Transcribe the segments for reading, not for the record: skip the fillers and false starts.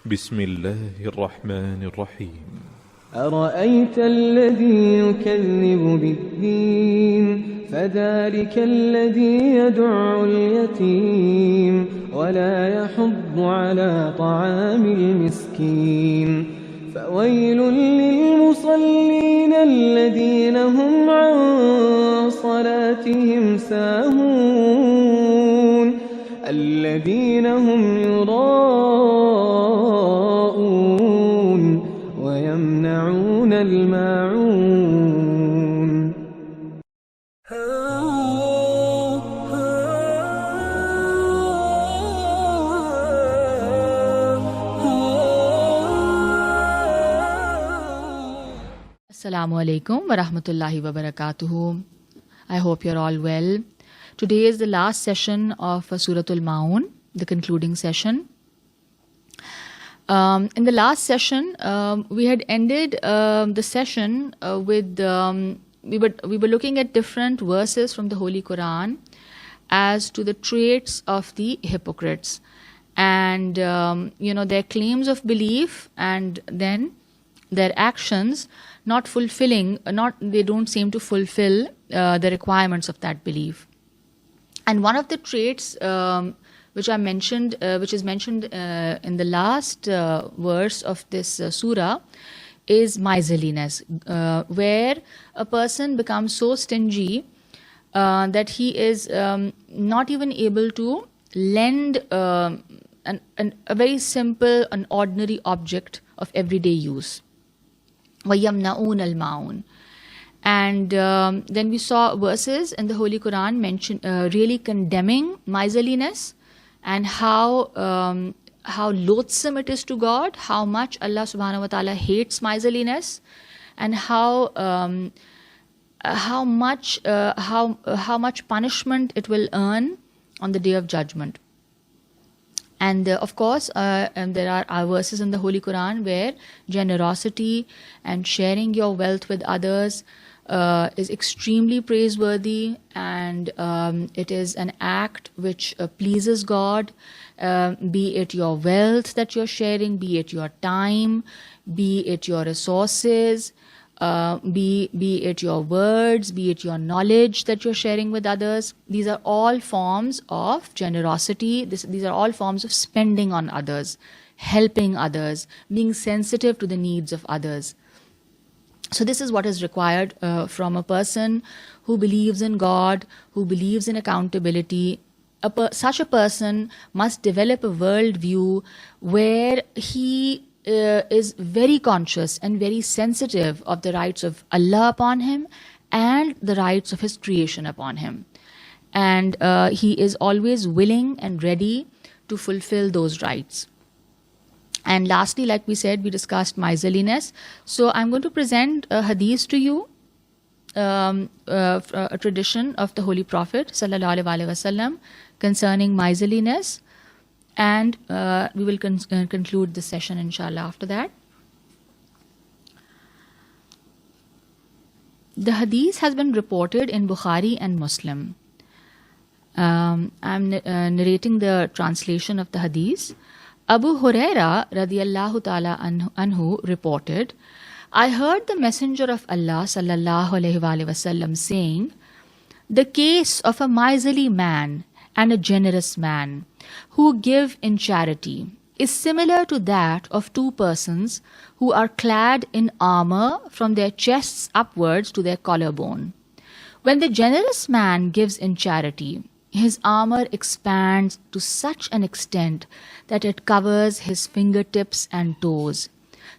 بسم الله الرحمن الرحيم. أرأيت الذي يكذب بالدين فذلك الذي يدع اليتيم ولا يحض على طعام المسكين فويل للمصلين الذين هم عن صلاتهم ساهون الذين هم يراءون ويمنعون الماعون. Assalamu alaikum wa rahmatullahi wa barakatuhu. I hope you're all well. Today is the last session of Suratul Maun, the concluding session. In the last session, we had ended the session with we were looking at different verses from the Holy Quran as to the traits of the hypocrites and their claims of belief and then their actions they don't seem to fulfill the requirements of that belief. And one of the traits which is mentioned in the last verse of this surah is miserliness, where a person becomes so stingy that he is not even able to lend a very simple, an ordinary object of everyday use. وَيَمْنَعُونَ الْمَاعُونَ. And then we saw verses in the Holy Quran really condemning miserliness and how loathsome it is to God, how much Allah subhanahu wa ta'ala hates miserliness, and how much punishment it will earn on the Day of Judgment. And of course, there are verses in the Holy Quran where generosity and sharing your wealth with others is extremely praiseworthy, and it is an act which pleases God, be it your wealth that you're sharing, be it your time, be it your resources, be it your words, be it your knowledge that you're sharing with others. These are all forms of generosity. These are all forms of spending on others, helping others, being sensitive to the needs of others. So this is what is required from a person who believes in God, who believes in accountability. Such a person must develop a worldview where he is very conscious and very sensitive of the rights of Allah upon him and the rights of his creation upon him. And he is always willing and ready to fulfill those rights. And lastly, like we said, we discussed miserliness. So I'm going to present a hadith to you, a tradition of the Holy Prophet sallallahu alaihi wasallam concerning miserliness. And we will conclude the session, inshallah, after that. The hadith has been reported in Bukhari and Muslim. I'm narrating the translation of the hadith. Abu Huraira radiyallahu ta'ala anhu reported, I heard the Messenger of Allah sallallahu alaihi wasallam saying, the case of a miserly man and a generous man who give in charity is similar to that of two persons who are clad in armor from their chests upwards to their collarbone. When the generous man gives in charity, his armor expands to such an extent that it covers his fingertips and toes,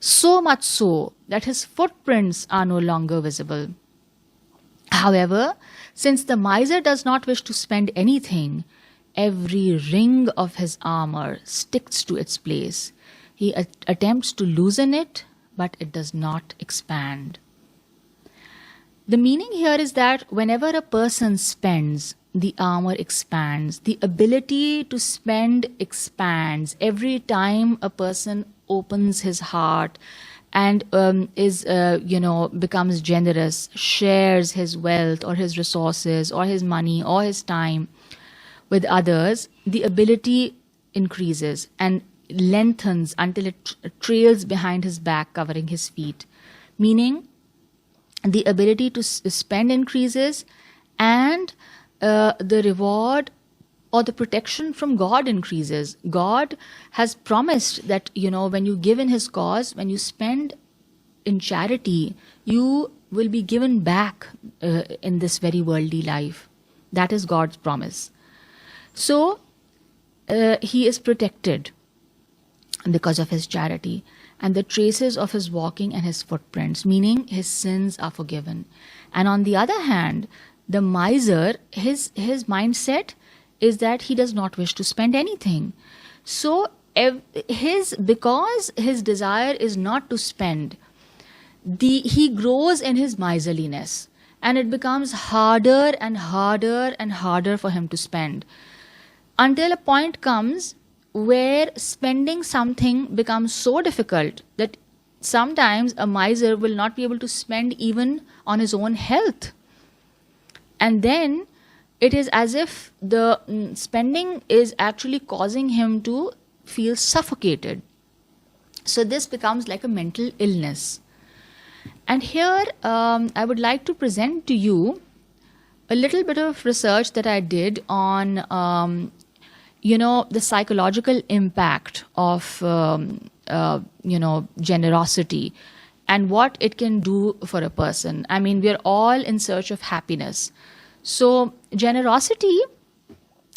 so much so that his footprints are no longer visible. However, since the miser does not wish to spend anything, every ring of his armor sticks to its place. He attempts to loosen it, but it does not expand. The meaning here is that whenever a person spends, the armor expands. The ability to spend expands every time a person opens his heart and becomes generous, shares his wealth or his resources or his money or his time with others. The ability increases, and lengthens until it trails behind his back, covering his feet. Meaning, the ability to spend increases, and the reward or the protection from God increases. God has promised that, when you give in His cause, when you spend in charity, you will be given back in this very worldly life. That is God's promise. So, he is protected because of his charity, and the traces of his walking and his footprints, meaning his sins are forgiven. And on the other hand, the miser, his mindset is that he does not wish to spend anything. So because his desire is not to spend, he grows in his miserliness, and it becomes harder and harder and harder for him to spend, until a point comes where spending something becomes so difficult that sometimes a miser will not be able to spend even on his own health. And then it is as if the spending is actually causing him to feel suffocated. So this becomes like a mental illness. And here I would like to present to you a little bit of research that I did on the psychological impact of, generosity and what it can do for a person. I mean, we are all in search of happiness. So generosity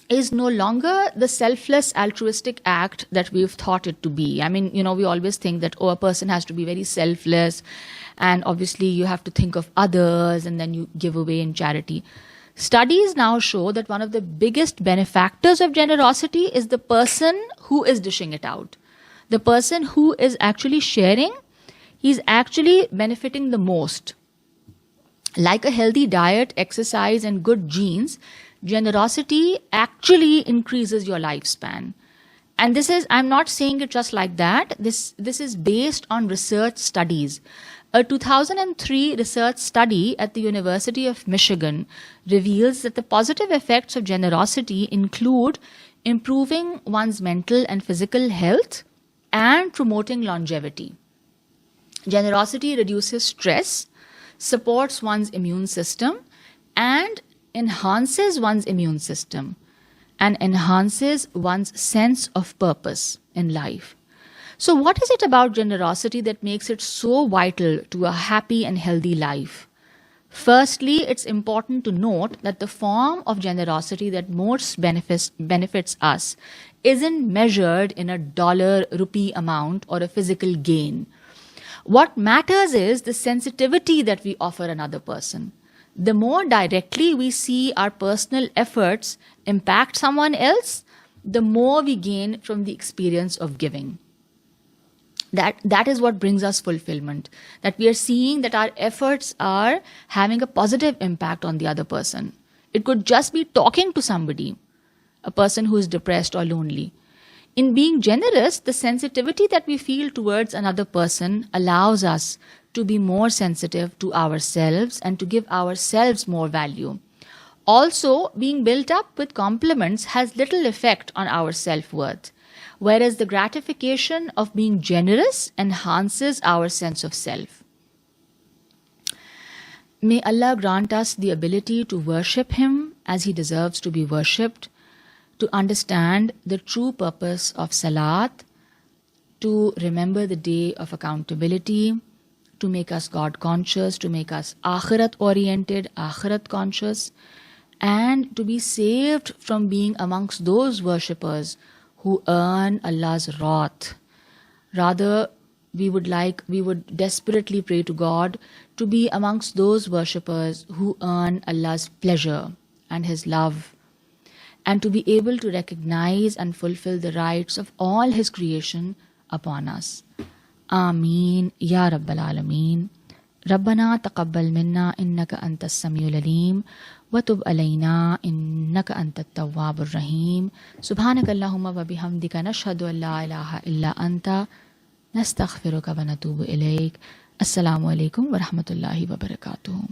is no longer the selfless altruistic act that we've thought it to be. I mean, we always think that, a person has to be very selfless, and obviously you have to think of others and then you give away in charity. Studies now show that one of the biggest benefactors of generosity is the person who is dishing it out. The person who is actually sharing, he's actually benefiting the most. Like a healthy diet, exercise, and good genes, generosity actually increases your lifespan. And this is, I'm not saying it just like that. This is based on research studies. A 2003 research study at the University of Michigan reveals that the positive effects of generosity include improving one's mental and physical health and promoting longevity. Generosity reduces stress, supports one's immune system, and enhances one's immune system, and enhances one's sense of purpose in life. So what is it about generosity that makes it so vital to a happy and healthy life? Firstly, it's important to note that the form of generosity that most benefits us isn't measured in a dollar-rupee amount or a physical gain. What matters is the sensitivity that we offer another person. The more directly we see our personal efforts impact someone else, the more we gain from the experience of giving. That is what brings us fulfillment, that we are seeing that our efforts are having a positive impact on the other person. It could just be talking to somebody, a person who is depressed or lonely. In being generous, the sensitivity that we feel towards another person allows us to be more sensitive to ourselves and to give ourselves more value. Also, being built up with compliments has little effect on our self-worth, whereas the gratification of being generous enhances our sense of self. May Allah grant us the ability to worship Him as He deserves to be worshipped, to understand the true purpose of Salat, to remember the day of accountability, to make us God conscious, to make us Akhirat oriented, Akhirat conscious, and to be saved from being amongst those worshippers who earn Allah's wrath. Rather, we would desperately pray to God to be amongst those worshippers who earn Allah's pleasure and His love, and to be able to recognize and fulfill the rights of all His creation upon us. Ameen Ya Rabbal Alameen. Rabbana taqabbal minna innaka antas samiul alim wa tub alayna innaka antat tawwabur rahim. Subhanaka Allahumma wa bihamdika nashhadu an la ilaha illa anta nastaghfiruka wa natubu ilayk. Assalamu alaikum wa rahmatullahi wa barakatuh.